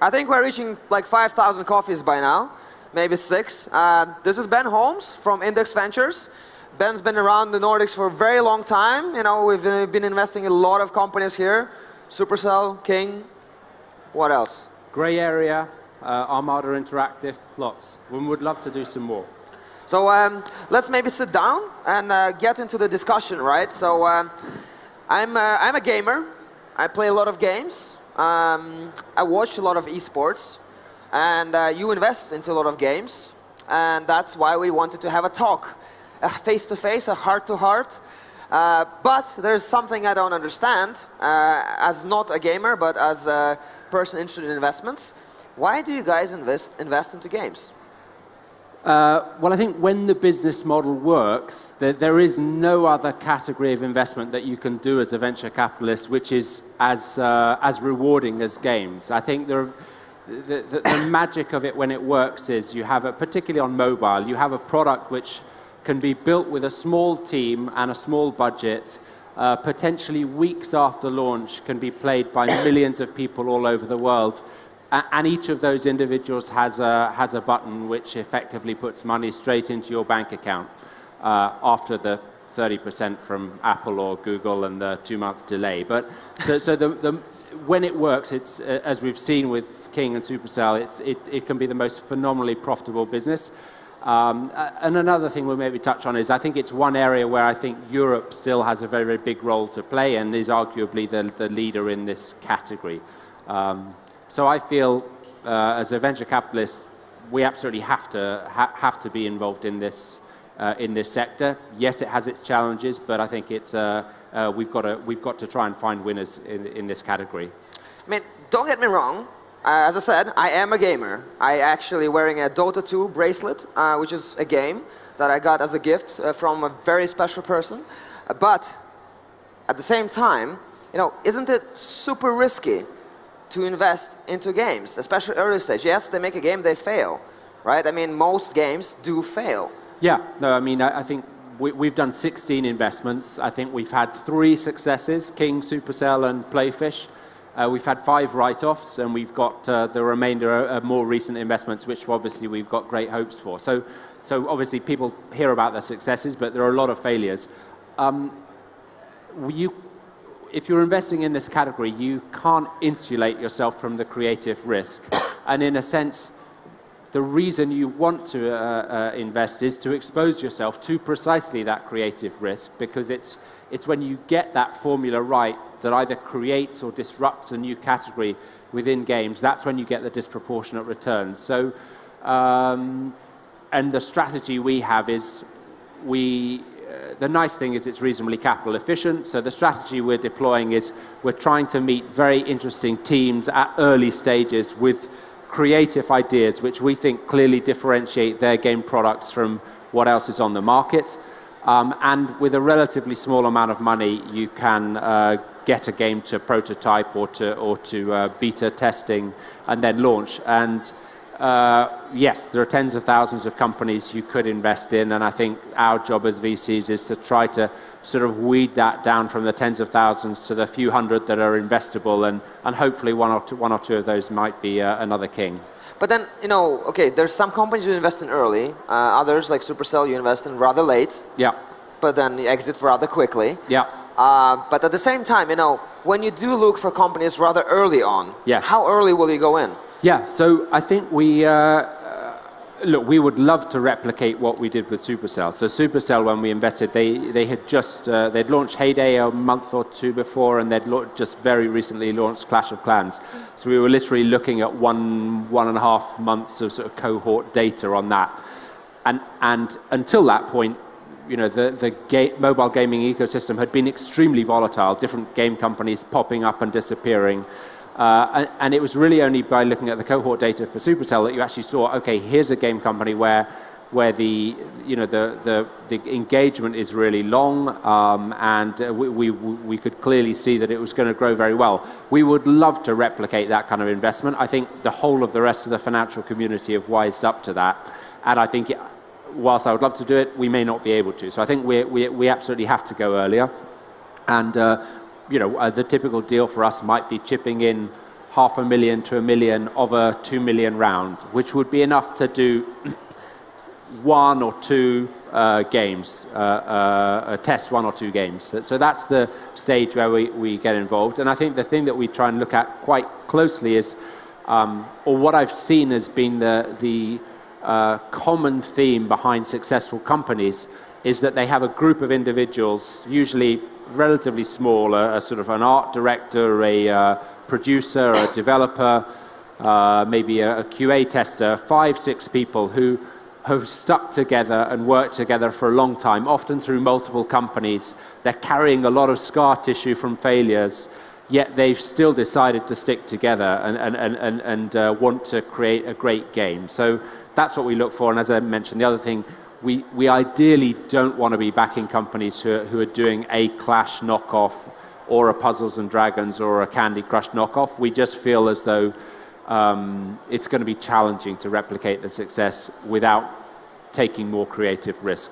I think we're reaching like 5,000 coffees by now, maybe 6. This is Ben Holems from Index Ventures. Ben's been around the Nordics for a very long time. You know, we've been investing in a lot of companies here. Supercell, King, what else? Grey Area, Armada Interactive, lots. We would love to do some more. So let's maybe sit down and get into the discussion, right? So I'm a gamer. I play a lot of games. I watch a lot of esports. And you invest into a lot of games. And that's why we wanted to have a talk. A face-to-face, a heart-to-heart. But there's something I don't understand, as not a gamer, but as a person interested in investments. Why do you guys invest into games? Well, I think when the business model works, there is no other category of investment that you can do as a venture capitalist which is as rewarding as games. I think the magic of it when it works is you have, particularly on mobile, you have a product which can be built with a small team and a small budget, potentially weeks after launch, can be played by millions of people all over the world. And each of those individuals has a button which effectively puts money straight into your bank account after the 30% from Apple or Google and the 2-month delay. But so when it works, it's as we've seen with King and Supercell, it can be the most phenomenally profitable business. And another thing we'll maybe touch on is I think it's one area where I think Europe still has a very, very big role to play and is arguably the leader in this category. So I feel, as a venture capitalist, we absolutely have to be involved in this sector. Yes, it has its challenges, but I think it's we've got to try and find winners in this category. I mean, don't get me wrong. As I said, I am a gamer. I actually wearing a Dota 2 bracelet, which is a game that I got as a gift from a very special person. But at the same time, you know, isn't it super risky to invest into games, especially early stage? Yes, they make a game, they fail, right? I mean, most games do fail. Yeah, no, I mean, I think we've done 16 investments. I think we've had 3 successes, King, Supercell, and Playfish. We've had 5 write-offs, and we've got the remainder of more recent investments, which obviously we've got great hopes for. So obviously people hear about their successes, but there are a lot of failures. If you're investing in this category, you can't insulate yourself from the creative risk. And in a sense, the reason you want to invest is to expose yourself to precisely that creative risk, because it's when you get that formula right that either creates or disrupts a new category within games, that's when you get the disproportionate returns. So, and the strategy we have is the nice thing is it's reasonably capital efficient. So the strategy we're deploying is we're trying to meet very interesting teams at early stages with creative ideas which we think clearly differentiate their game products from what else is on the market. And with a relatively small amount of money, you can get a game to prototype or to beta testing and then launch. And yes, there are tens of thousands of companies you could invest in, and I think our job as VCs is to try to sort of weed that down from the tens of thousands to the few hundred that are investable, and hopefully one or two of those might be another King. But then, you know, okay, there's some companies you invest in early, others like Supercell you invest in rather late. Yeah. But then you exit rather quickly. Yeah. But at the same time, you know, when you do look for companies rather early on, yes. How early will you go in? Yeah, so I think we would love to replicate what we did with Supercell. So Supercell, when we invested, they had just they'd launched Heyday a month or 2 before, and they'd just very recently launched Clash of Clans. So we were literally looking at 1.5 months of sort of cohort data on that, and until that point, you know, the mobile gaming ecosystem had been extremely volatile. Different game companies popping up and disappearing. And it was really only by looking at the cohort data for Supercell that you actually saw, okay, here's a game company where the engagement is really long, and we could clearly see that it was going to grow very well. We would love to replicate that kind of investment. I think the whole of the rest of the financial community have wised up to that, and I think whilst I would love to do it, we may not be able to. So I think we absolutely have to go earlier, and the typical deal for us might be chipping in $500,000 to $1 million of a $2 million round, which would be enough to do one or two games, test one or two games. So that's the stage where we get involved. And I think the thing that we try and look at quite closely is, or what I've seen has been the common theme behind successful companies is that they have a group of individuals, usually relatively small, a sort of an art director, a producer, a developer, maybe a QA tester, 5-6 people who have stuck together and worked together for a long time, often through multiple companies. They're carrying a lot of scar tissue from failures, yet they've still decided to stick together and want to create a great game. So that's what we look for. And as I mentioned, the other thing, we ideally don't want to be backing companies who are doing a Clash knockoff or a Puzzles and Dragons or a Candy Crush knockoff. We just feel as though it's going to be challenging to replicate the success without taking more creative risk.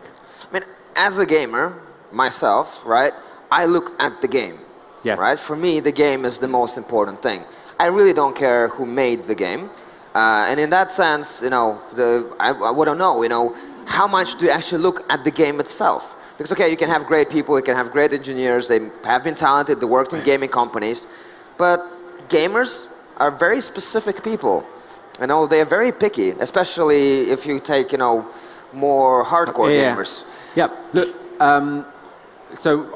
I mean, as a gamer myself, right, I look at the game. Yes. Right? For me, the game is the most important thing. I really don't care who made the game. And in that sense, I want to know, how much do you actually look at the game itself? Because, okay, you can have great people, you can have great engineers, they have been talented, they worked in gaming companies, but gamers are very specific people. They are very picky, especially if you take, more hardcore gamers. Yeah, look, so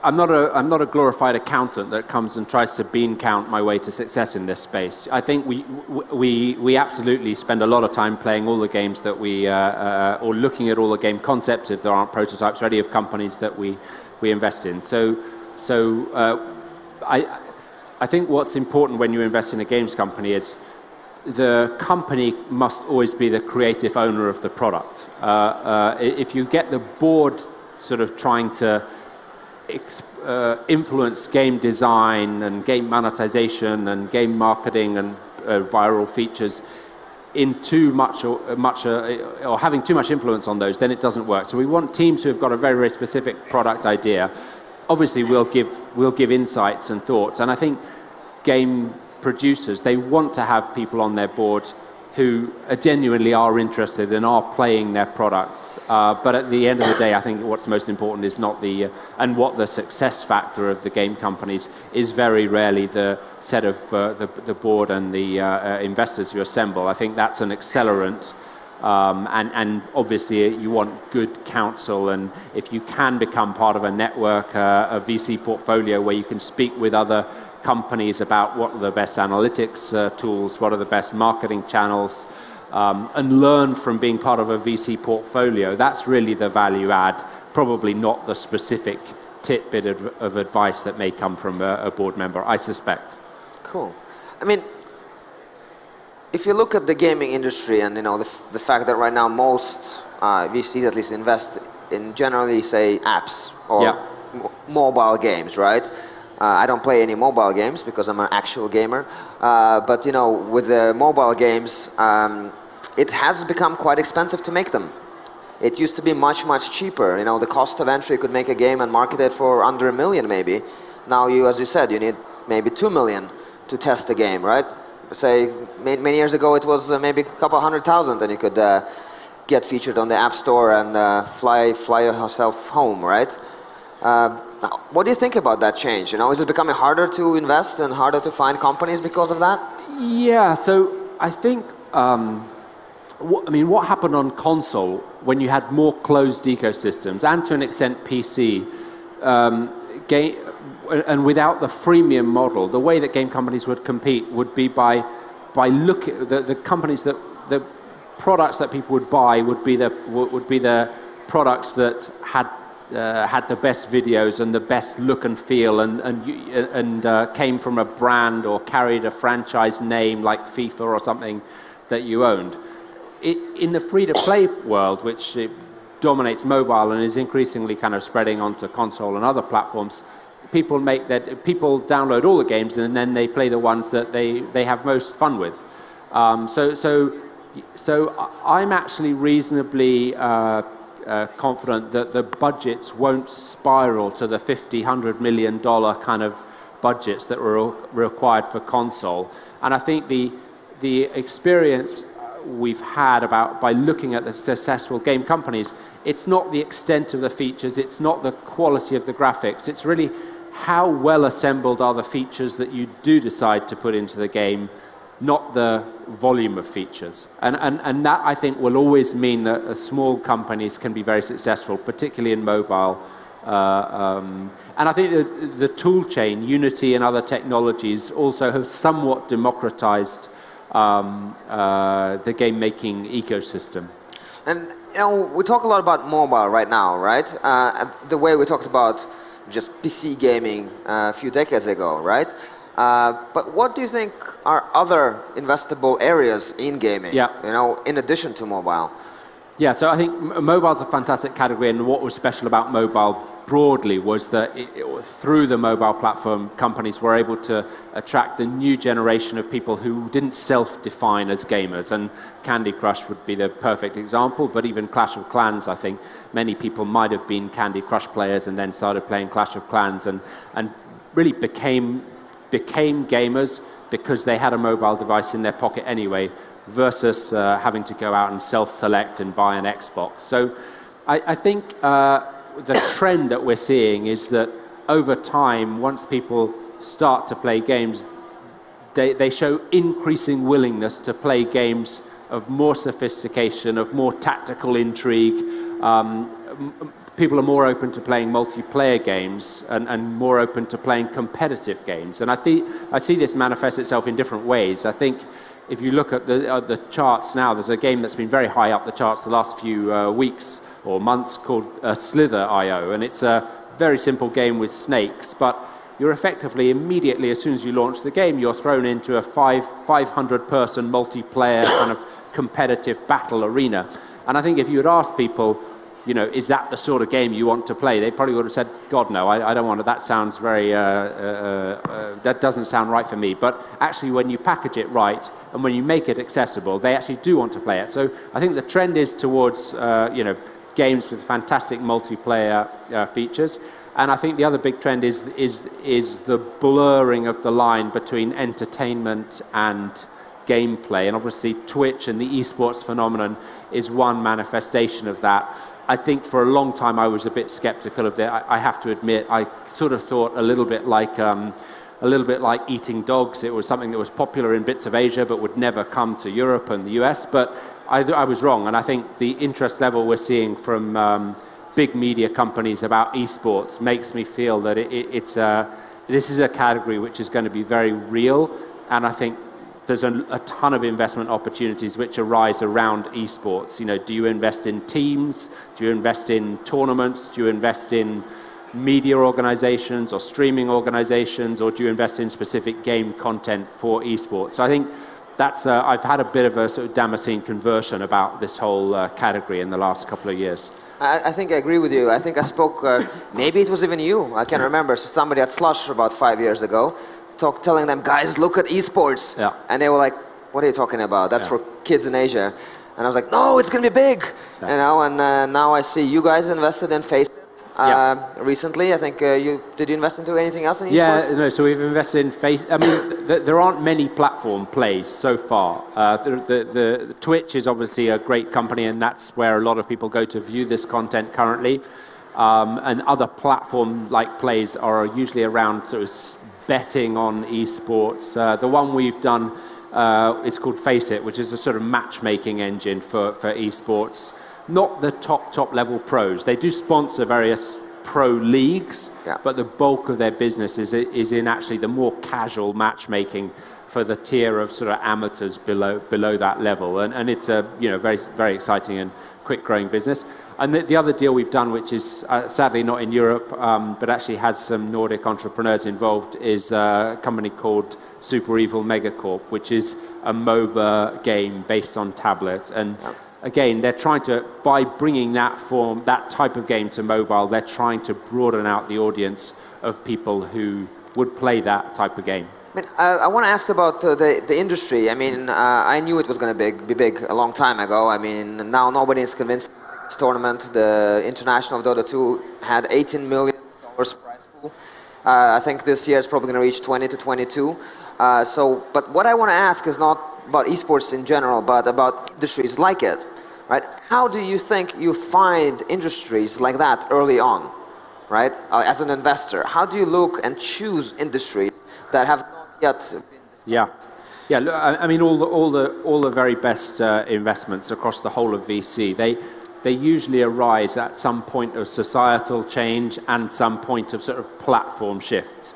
I'm not a glorified accountant that comes and tries to bean count my way to success in this space. I think we absolutely spend a lot of time playing all the games that we or looking at all the game concepts if there aren't prototypes ready of companies that we invest in. So I think what's important when you invest in a games company is the company must always be the creative owner of the product. If you get the board sort of trying to influence game design and game monetization and game marketing and viral features in too much or having too much influence on those, then it doesn't work. So we want teams who have got a very, very specific product idea. Obviously, we'll give insights and thoughts, and I think game producers, they want to have people on their board who genuinely are interested and are playing their products. But at the end of the day, I think what's most important is not and what the success factor of the game companies is very rarely the set of the board and the investors you assemble. I think that's an accelerant. And obviously you want good counsel, and if you can become part of a network, a VC portfolio where you can speak with other companies about what are the best analytics tools, what are the best marketing channels, and learn from being part of a VC portfolio. That's really the value add, probably not the specific tidbit of advice that may come from a board member, I suspect. Cool. I mean, if you look at the gaming industry and the fact that right now most VCs at least invest in generally say apps or mobile games, right? I don't play any mobile games because I'm an actual gamer, but with the mobile games, it has become quite expensive to make them. It used to be much, much cheaper. The cost of entry could make a game and market it for under $1 million maybe. Now as you said, you need maybe $2 million to test the game, right? Say many years ago it was maybe a couple $100,000 and you could get featured on the App Store and fly yourself home, right? What do you think about that change? Is it becoming harder to invest and harder to find companies because of that? Yeah, so I think, what happened on console when you had more closed ecosystems and to an extent PC, and without the freemium model, the way that game companies would compete would be by looking the companies that the products that people would buy would be the products that had the best videos and the best look and feel and came from a brand or carried a franchise name like FIFA or something that you owned. In the free-to-play world, which dominates mobile and is increasingly kind of spreading onto console and other platforms, people download all the games and then they play the ones that they have most fun with. So I'm actually reasonably confident that the budgets won't spiral to the $50-100 million kind of budgets that were required for console. And I think the experience we've had by looking at the successful game companies, it's not the extent of the features, it's not the quality of the graphics, it's really how well assembled are the features that you do decide to put into the game, not the volume of features. And that, I think, will always mean that small companies can be very successful, particularly in mobile. And I think the tool chain, Unity and other technologies, also have somewhat democratized the game-making ecosystem. And we talk a lot about mobile right now, right? The way we talked about just PC gaming a few decades ago, right? But what do you think are other investable areas in gaming? Yeah. In addition to mobile? Yeah, so I think mobile's a fantastic category, and what was special about mobile broadly was that through the mobile platform, companies were able to attract a new generation of people who didn't self-define as gamers, and Candy Crush would be the perfect example, but even Clash of Clans, I think many people might have been Candy Crush players and then started playing Clash of Clans and really became gamers because they had a mobile device in their pocket anyway, versus having to go out and self-select and buy an Xbox. So I think the trend that we're seeing is that over time, once people start to play games, they show increasing willingness to play games of more sophistication, of more tactical intrigue. People are more open to playing multiplayer games and more open to playing competitive games. And I see this manifest itself in different ways. I think if you look at the charts now, there's a game that's been very high up the charts the last few weeks or months called Slither.io, and it's a very simple game with snakes, but you're effectively immediately, as soon as you launch the game, you're thrown into a 500-person multiplayer kind of competitive battle arena. And I think if you had asked people, is that the sort of game you want to play? They probably would have said, God, no, I don't want it. That sounds very, that doesn't sound right for me. But actually, when you package it right and when you make it accessible, they actually do want to play it. So I think the trend is towards, games with fantastic multiplayer features. And I think the other big trend is the blurring of the line between entertainment and gameplay. And obviously, Twitch and the esports phenomenon is one manifestation of that. I think for a long time I was a bit skeptical of it. I have to admit, I sort of thought a little bit like eating dogs. It was something that was popular in bits of Asia but would never come to Europe and the US. But I was wrong, and I think the interest level we're seeing from big media companies about esports makes me feel that this is a category which is going to be very real, and I think there's a ton of investment opportunities which arise around esports. Do you invest in teams? Do you invest in tournaments? Do you invest in media organizations or streaming organizations? Or do you invest in specific game content for esports? So I think that's I've had a bit of a sort of Damascene conversion about this whole category in the last couple of years. I think I agree with you. I think I spoke, maybe it was even you, I can't remember, somebody at Slush about 5 years ago, telling them, guys, look at esports. Yeah. And they were like, what are you talking about? That's for kids in Asia. And I was like, no, it's going to be big. Yeah. And now I see you guys invested in Faceit recently. I think did you invest into anything else in esports? Yeah, no, so we've invested in Faceit. I mean, there aren't many platform plays so far. The Twitch is obviously a great company, and that's where a lot of people go to view this content currently. And other platform-like plays are usually around sort of betting on esports. The one we've done is called Faceit, which is a sort of matchmaking engine for esports. Not the top level pros. They do sponsor various pro leagues, but the bulk of their business is in actually the more casual matchmaking for the tier of sort of amateurs below that level. And it's a very, very exciting and quick growing business. And the other deal we've done, which is sadly not in Europe, but actually has some Nordic entrepreneurs involved, is a company called Super Evil Megacorp, which is a MOBA game based on tablet. And again, they're trying to, by bringing that type of game to mobile, they're trying to broaden out the audience of people who would play that type of game. I want to ask about the industry. I mean, I knew it was going to be big a long time ago. I mean, now nobody is convinced. This tournament, the International of Dota 2, had $18 million prize pool. I think this year it's probably going to reach 20 to 22. But what I want to ask is not about esports in general, but about industries like it, right? How do you think you find industries like that early on, right? As an investor, how do you look and choose industries that have not yet been discovered? Yeah. Look, I mean, all the very best investments across the whole of VC, they usually arise at some point of societal change and some point of sort of platform shift.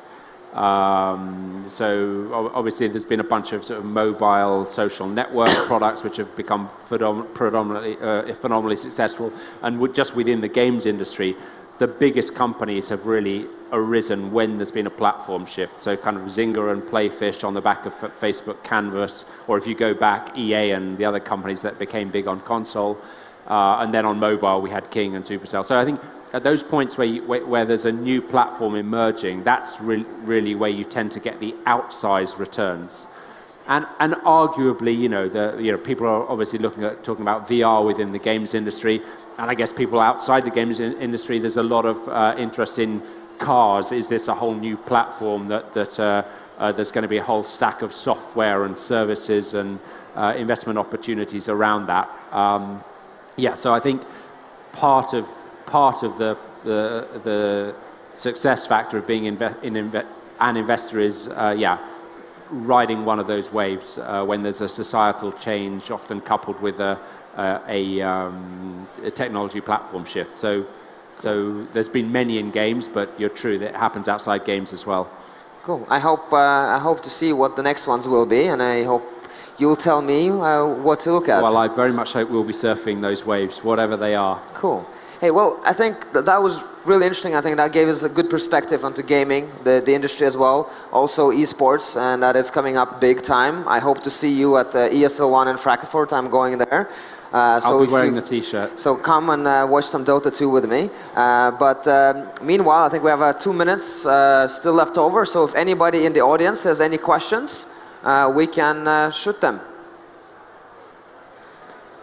So obviously there's been a bunch of sort of mobile social network products which have become phenomenally successful, and just within the games industry, the biggest companies have really arisen when there's been a platform shift. So kind of Zynga and Playfish on the back of Facebook Canvas, or if you go back, EA and the other companies that became big on console, and then on mobile we had King and Supercell. So I think at those points where there's a new platform emerging, that's really where you tend to get the outsized returns. And arguably, people are obviously talking about VR within the games industry, and I guess people outside the games industry, there's a lot of interest in cars. Is this a whole new platform that there's going to be a whole stack of software and services and investment opportunities around that? So I think part of the success factor of being an investor is riding one of those waves when there's a societal change, often coupled with a technology platform shift. So there's been many in games, but you're true that it happens outside games as well. Cool. I hope to see what the next ones will be, and I hope you'll tell me what to look at. Well, I very much hope we'll be surfing those waves, whatever they are. Cool. Hey, well, I think that was really interesting. I think that gave us a good perspective onto gaming, the industry as well, also esports, and that is coming up big time. I hope to see you at ESL1 in Frankfurt. I'm going there. I'll be wearing the t-shirt. So come and watch some Dota 2 with me. But meanwhile, I think we have 2 minutes still left over. So if anybody in the audience has any questions, we can shoot them.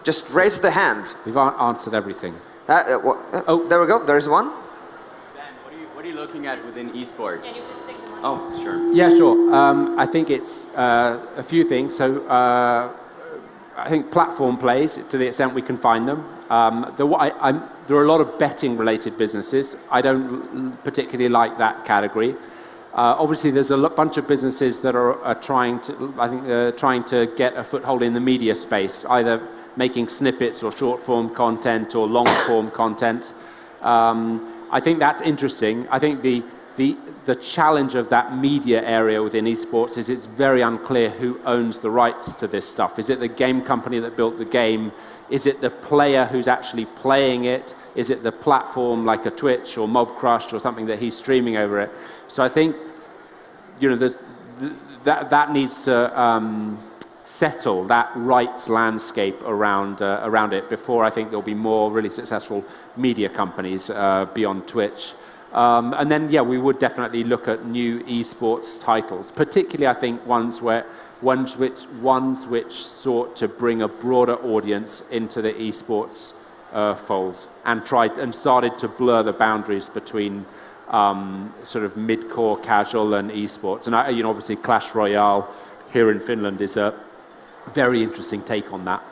Just raise the hand. We've answered everything. There we go. There's one. Ben, what are you looking at within esports? Can you just take the mic? Oh, sure. Yeah, sure. I think it's a few things. So I think platform plays, to the extent we can find them. There are a lot of betting-related businesses. I don't particularly like that category. Obviously, there's a bunch of businesses that are trying to get a foothold in the media space, either making snippets or short-form content or long-form content. I think that's interesting. I think the challenge of that media area within esports is it's very unclear who owns the rights to this stuff. Is it the game company that built the game? Is it the player who's actually playing it? Is it the platform like a Twitch or Mobcrush or something that he's streaming over it? So I think there's that needs to settle that rights landscape around it before I think there'll be more really successful media companies beyond Twitch. And then, we would definitely look at new esports titles, particularly I think ones which sought to bring a broader audience into the esports fold and started to blur the boundaries between sort of mid-core casual and esports. And obviously Clash Royale here in Finland is a very interesting take on that.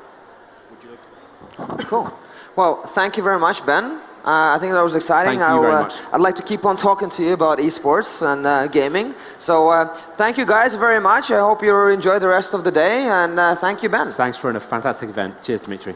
Cool. Well, thank you very much, Ben. I think that was exciting. Thank you very much. I'd like to keep on talking to you about esports and gaming. So thank you guys very much. I hope you enjoy the rest of the day, and thank you, Ben. Thanks for a fantastic event. Cheers, Dimitri.